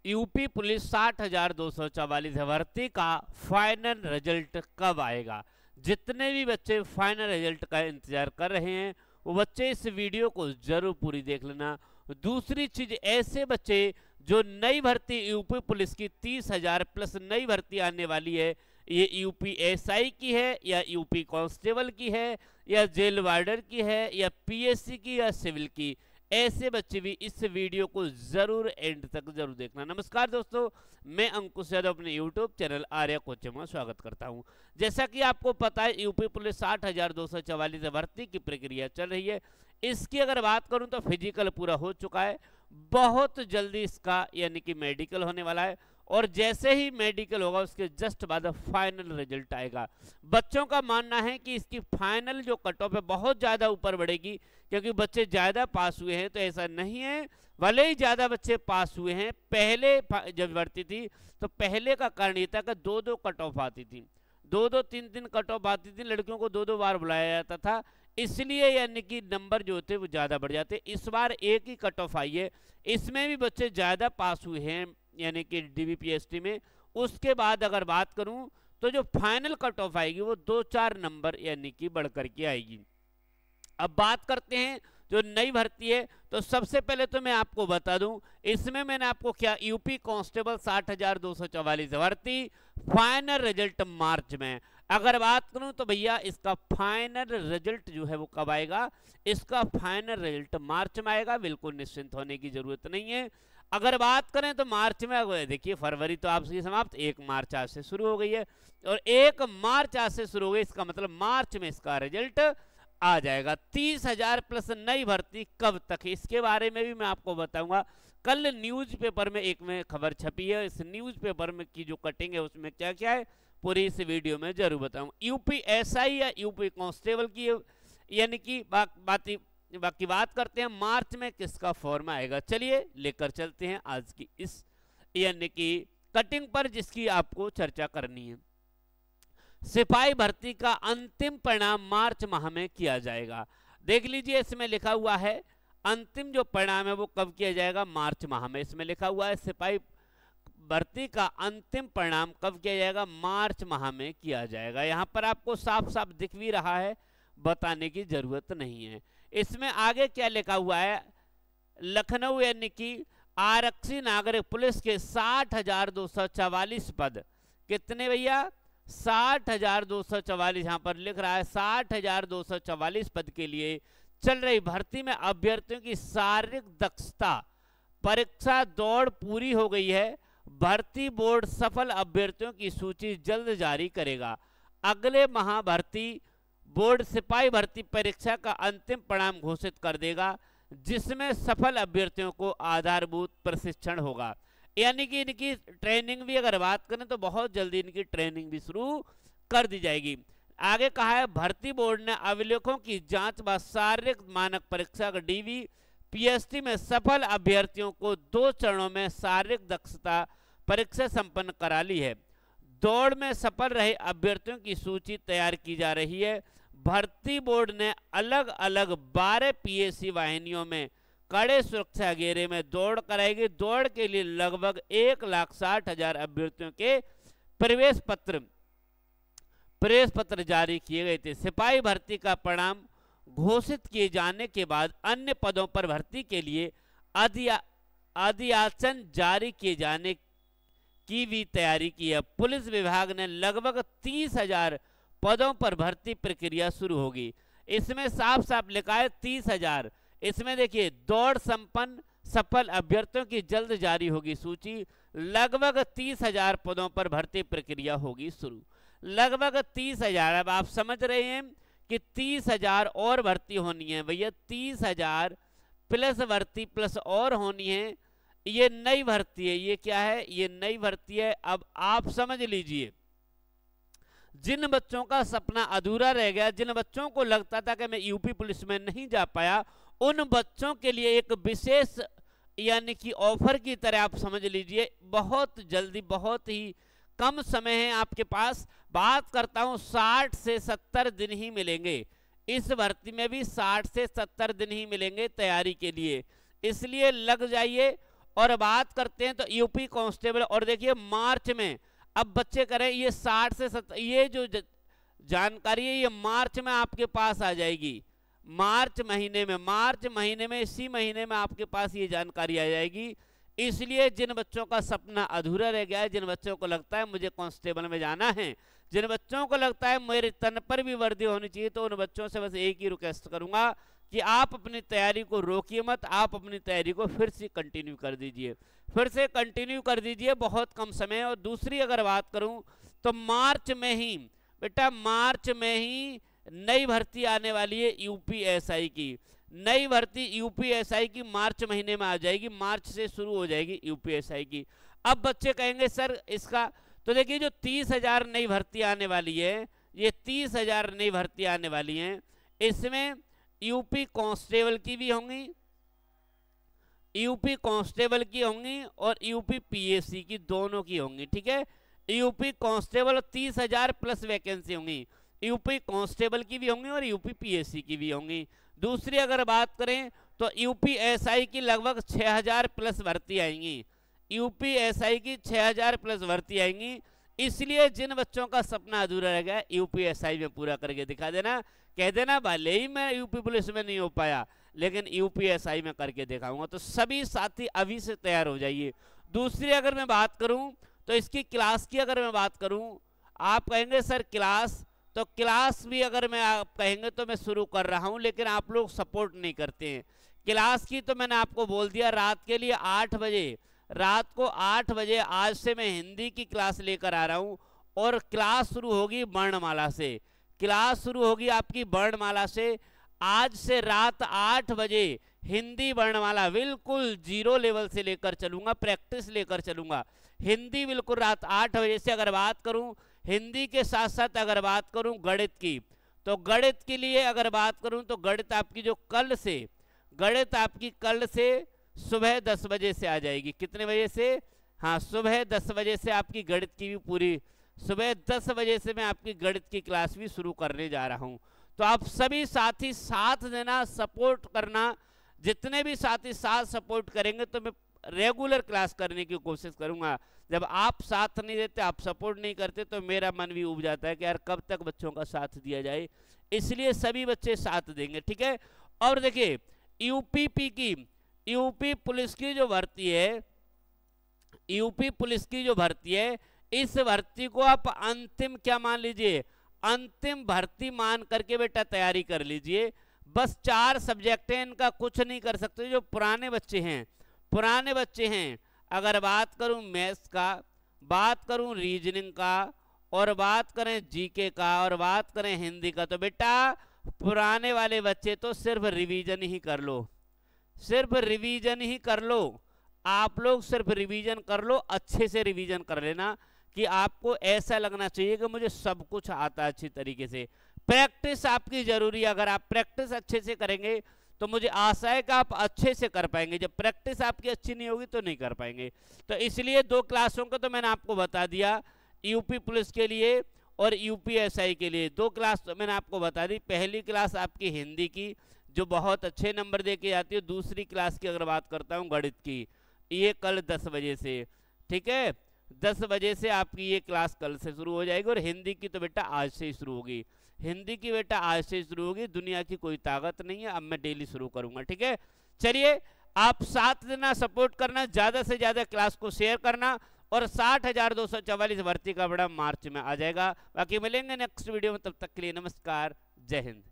UP police 60,244 भर्ती का final result कब आएगा। जितने भी बच्चे फाइनल रिजल्ट का इंतजार कर रहे हैं वो बच्चे इस वीडियो को जरूर पूरी देख लेना। दूसरी चीज, ऐसे बच्चे जो नई भर्ती यूपी पुलिस की 30,000 प्लस नई भर्ती आने वाली है, ये यूपी एसआई की है या यूपी कांस्टेबल की है या जेल वार्डर की है या पीएससी की या सिविल की, ऐसे बच्चे भी इस वीडियो को जरूर एंड तक जरूर देखना। नमस्कार दोस्तों, मैं अंकुश यादव अपने यूट्यूब चैनल आर्या कोचिंग में स्वागत करता हूं। जैसा कि आपको पता है यूपी पुलिस 60,244 भर्ती की प्रक्रिया चल रही है। इसकी अगर बात करूं तो फिजिकल पूरा हो चुका है, बहुत जल्दी इसका यानी कि मेडिकल होने वाला है और जैसे ही मेडिकल होगा उसके जस्ट बाद फाइनल रिजल्ट आएगा। बच्चों का मानना है कि इसकी फाइनल जो कट ऑफ है बहुत ज़्यादा ऊपर बढ़ेगी, क्योंकि बच्चे ज़्यादा पास हुए हैं। तो ऐसा नहीं है, भले ही ज़्यादा बच्चे पास हुए हैं, पहले जब भर्ती थी तो पहले का कारण ये था कि 2-2 कट ऑफ आती थी, 2-2 3-3 कट ऑफ आती थी, लड़कियों को 2-2 बार बुलाया जाता था, इसलिए यानी कि नंबर जो होते वो ज़्यादा बढ़ जाते। इस बार एक ही कट ऑफ आई है, इसमें भी बच्चे ज़्यादा पास हुए हैं यानी कि डीबीपीएसटी में। उसके बाद अगर बात करूं तो जो फाइनल कट ऑफ आएगी वो 2-4 नंबर यानी कि बढ़ करके आएगी। अब बात करते हैं जो नई भर्ती है, तो सबसे पहले तो मैं आपको बता दूं, इसमें मैंने आपको क्या, यूपी कांस्टेबल 60,244 भर्ती फाइनल रिजल्ट मार्च में। अगर बात करूं तो भैया इसका फाइनल रिजल्ट जो है वो कब आएगा, इसका फाइनल रिजल्ट मार्च में आएगा, बिल्कुल निश्चिंत होने की जरूरत नहीं है। अगर बात करें तो मार्च में, देखिए फरवरी तो आपसे समाप्त, 1 मार्च आज से शुरू हो गई है और 1 मार्च आज से शुरू हो गई, इसका मतलब मार्च में इसका रिजल्ट आ जाएगा। 30,000 प्लस नई भर्ती कब तक है, इसके बारे में भी मैं आपको बताऊंगा। कल न्यूज़पेपर में एक में खबर छपी है, इस न्यूज़पेपर में की जो कटिंग है उसमें क्या क्या है पूरी इस वीडियो में जरूर बताऊंगा। यूपी एसआई या यूपी कांस्टेबल की यानी कि बाकी बात करते हैं मार्च में किसका फॉर्म आएगा। चलिए लेकर चलते हैं आज की इस यानी कि कटिंग पर जिसकी आपको चर्चा करनी है। सिपाही भर्ती का अंतिम परिणाम मार्च माह में किया जाएगा। देख लीजिए इसमें लिखा हुआ है अंतिम जो परिणाम है वो कब किया जाएगा, मार्च माह में। इसमें लिखा हुआ है सिपाही भर्ती का अंतिम परिणाम कब किया जाएगा, मार्च माह में किया जाएगा। यहां पर आपको साफ साफ दिख भी रहा है, बताने की जरूरत नहीं है। इसमें आगे क्या लिखा हुआ है, लखनऊ यानी कि आरक्षी नागरिक पुलिस के 60,244 पद, कितने भैया, 60,244, यहां पर लिख रहा है 60,244 पद के लिए चल रही भर्ती में अभ्यर्थियों की शारीरिक दक्षता परीक्षा दौड़ पूरी हो गई है। भर्ती बोर्ड सफल अभ्यर्थियों की सूची जल्द जारी करेगा। अगले माह भर्ती बोर्ड सिपाही भर्ती परीक्षा का अंतिम परिणाम घोषित कर देगा, जिसमें सफल अभ्यर्थियों को आधारभूत प्रशिक्षण होगा। यानी कि इनकी ट्रेनिंग भी अगर बात करें तो बहुत जल्दी इनकी ट्रेनिंग भी शुरू कर दी जाएगी। आगे कहा है भर्ती बोर्ड ने अभिलेखों की जांच व शारीरिक मानक परीक्षा का डीवी पीएसटी में सफल अभ्यर्थियों को 2 चरणों में शारीरिक दक्षता परीक्षा संपन्न करा ली है। दौड़ में सफल रहे अभ्यर्थियों की सूची तैयार की जा रही है। भर्ती बोर्ड ने अलग अलग 12 पीएससी वाहिनियों में कड़े सुरक्षा घेरे में दौड़ कराएगी। दौड़ के लिए लगभग 1,60,000 अभ्यर्थियों के प्रवेश पत्र जारी किए गए थे। सिपाही भर्ती का परिणाम घोषित किए जाने के बाद अन्य पदों पर भर्ती के लिए अधियाचन जारी किए जाने की भी तैयारी की है। पुलिस विभाग ने लगभग 30,000 पदों पर भर्ती प्रक्रिया शुरू होगी। इसमें साफ साफ लिखा है 30,000। इसमें देखिए दौड़ संपन्न सफल अभ्यर्थियों की जल्द जारी होगी सूची। लगभग 30,000 पदों पर भर्ती प्रक्रिया होगी शुरू। लगभग 30,000। अब आप समझ रहे हैं कि 30,000 और भर्ती होनी है भैया, 30,000 प्लस भर्ती प्लस और होनी है। ये नई भर्ती है, ये क्या है, ये नई भर्ती है। अब आप समझ लीजिए जिन बच्चों का सपना अधूरा रह गया, जिन बच्चों को लगता था कि मैं यूपी पुलिस में नहीं जा पाया, उन बच्चों के लिए एक विशेष यानी कि ऑफर की तरह आप समझ लीजिए, बहुत जल्दी, बहुत ही कम समय है आपके पास। बात करता हूं 60 से 70 दिन ही मिलेंगे इस भर्ती में भी, 60 से 70 दिन ही मिलेंगे तैयारी के लिए। इसलिए लग जाइए और बात करते हैं तो यूपी कांस्टेबल, और देखिए मार्च में अब बच्चे करें ये 60 से 70, ये जो जानकारी है ये मार्च में आपके पास आ जाएगी। मार्च महीने में इसी महीने में आपके पास ये जानकारी आ जाएगी। इसलिए जिन बच्चों का सपना अधूरा रह गया है, जिन बच्चों को लगता है मुझे कांस्टेबल में जाना है, जिन बच्चों को लगता है मेरे तन पर भी वर्दी होनी चाहिए, तो उन बच्चों से बस एक ही रिक्वेस्ट करूंगा कि आप अपनी तैयारी को रोकिए मत, आप अपनी तैयारी को फिर से कंटिन्यू कर दीजिए, बहुत कम समय। और दूसरी अगर बात करूं तो मार्च में ही नई भर्ती आने वाली है यूपीएसआई की। नई भर्ती यूपीएसआई की मार्च महीने में आ जाएगी, मार्च से शुरू हो जाएगी यूपीएसआई की। अब बच्चे कहेंगे सर इसका, तो देखिए जो 30,000 नई भर्ती आने वाली है, ये 30,000 नई भर्ती आने वाली हैं, इसमें यूपी कांस्टेबल की भी होंगी, और यूपी पीएससी की, दोनों की होंगी। ठीक है, यूपी कांस्टेबल 30,000 प्लस वैकेंसी होंगी, यूपी कांस्टेबल की भी होंगी और यूपी पीएससी की भी होंगी। दूसरी अगर बात करें तो यूपीएसआई की लगभग 6,000 प्लस भर्ती आएंगी, यूपीएसआई की 6,000 प्लस भर्ती आएंगी। इसलिए जिन बच्चों का सपना अधूरा रह गया यूपीएसआई में पूरा करके दिखा देना, कह देना भले ही मैं यूपी पुलिस में नहीं हो पाया लेकिन यूपीएसआई में करके दिखाऊंगा। तो सभी साथी अभी से तैयार हो जाइए। दूसरी अगर मैं बात करूं तो इसकी क्लास की अगर मैं बात करूं, आप कहेंगे सर क्लास, तो क्लास भी अगर मैं आप कहेंगे तो मैं शुरू कर रहा हूं, लेकिन आप लोग सपोर्ट नहीं करते हैं। क्लास की तो मैंने आपको बोल दिया, रात के लिए 8 बजे, रात को 8 बजे आज से मैं हिंदी की क्लास लेकर आ रहा हूं, और क्लास शुरू होगी वर्णमाला से, क्लास शुरू होगी आपकी वर्णमाला से। आज से रात 8 बजे हिंदी वर्णमाला बिल्कुल 0 लेवल से लेकर चलूंगा, प्रैक्टिस लेकर चलूंगा हिंदी बिल्कुल रात 8 बजे से। अगर बात करूं हिंदी के साथ साथ अगर बात करूं गणित की, तो गणित के लिए अगर बात करूं तो गणित आपकी जो कल से सुबह 10 बजे से आ जाएगी। कितने बजे से? हाँ, सुबह 10 बजे से आपकी गणित की भी पूरी, सुबह 10 बजे से मैं आपकी गणित की क्लास भी शुरू करने जा रहा हूं। तो आप सभी साथी साथ देना, सपोर्ट करना। जितने भी साथी साथ सपोर्ट करेंगे तो मैं रेगुलर क्लास करने की कोशिश करूंगा। जब आप साथ नहीं देते, आप सपोर्ट नहीं करते, तो मेरा मन भी उब जाता है कि यार कब तक बच्चों का साथ दिया जाए। इसलिए सभी बच्चे साथ देंगे। ठीक है, और देखिए यूपीपी की, यूपी पुलिस की जो भर्ती है, इस भर्ती को आप अंतिम क्या मान लीजिए, अंतिम भर्ती मान करके बेटा तैयारी कर लीजिए। बस 4 सब्जेक्ट हैं, इनका कुछ नहीं कर सकते। जो पुराने बच्चे हैं, अगर बात करूं मैथ्स का, बात करूं रीजनिंग का, और बात करें जीके का, और बात करें हिंदी का, तो बेटा पुराने वाले बच्चे तो सिर्फ रिवीजन ही कर लो, आप लोग सिर्फ रिवीजन कर लो। अच्छे से रिवीजन कर लेना कि आपको ऐसा लगना चाहिए कि मुझे सब कुछ आता है अच्छी तरीके से। प्रैक्टिस आपकी जरूरी है। अगर आप प्रैक्टिस अच्छे से करेंगे तो मुझे आशा है कि आप अच्छे से कर पाएंगे। जब प्रैक्टिस आपकी अच्छी नहीं होगी तो नहीं कर पाएंगे। तो इसलिए 2 क्लासों को तो मैंने आपको बता दिया, यूपी पुलिस के लिए और यूपीएसआई के लिए 2 क्लास तो मैंने आपको बता दी। पहली क्लास आपकी हिंदी की, जो बहुत अच्छे नंबर दे के जाती है। दूसरी क्लास की अगर बात करता हूँ गणित की, ये कल 10 बजे से, ठीक है, 10 बजे से आपकी ये क्लास कल से शुरू हो जाएगी। और हिंदी की तो बेटा आज से ही शुरू होगी, दुनिया की कोई ताकत नहीं है, अब मैं डेली शुरू करूंगा। ठीक है, चलिए आप साथ देना, सपोर्ट करना, ज्यादा से ज्यादा क्लास को शेयर करना, और 60,244 भर्ती का बड़ा मार्च में आ जाएगा। बाकी मिलेंगे नेक्स्ट वीडियो में, तब तक के लिए नमस्कार, जय हिंद।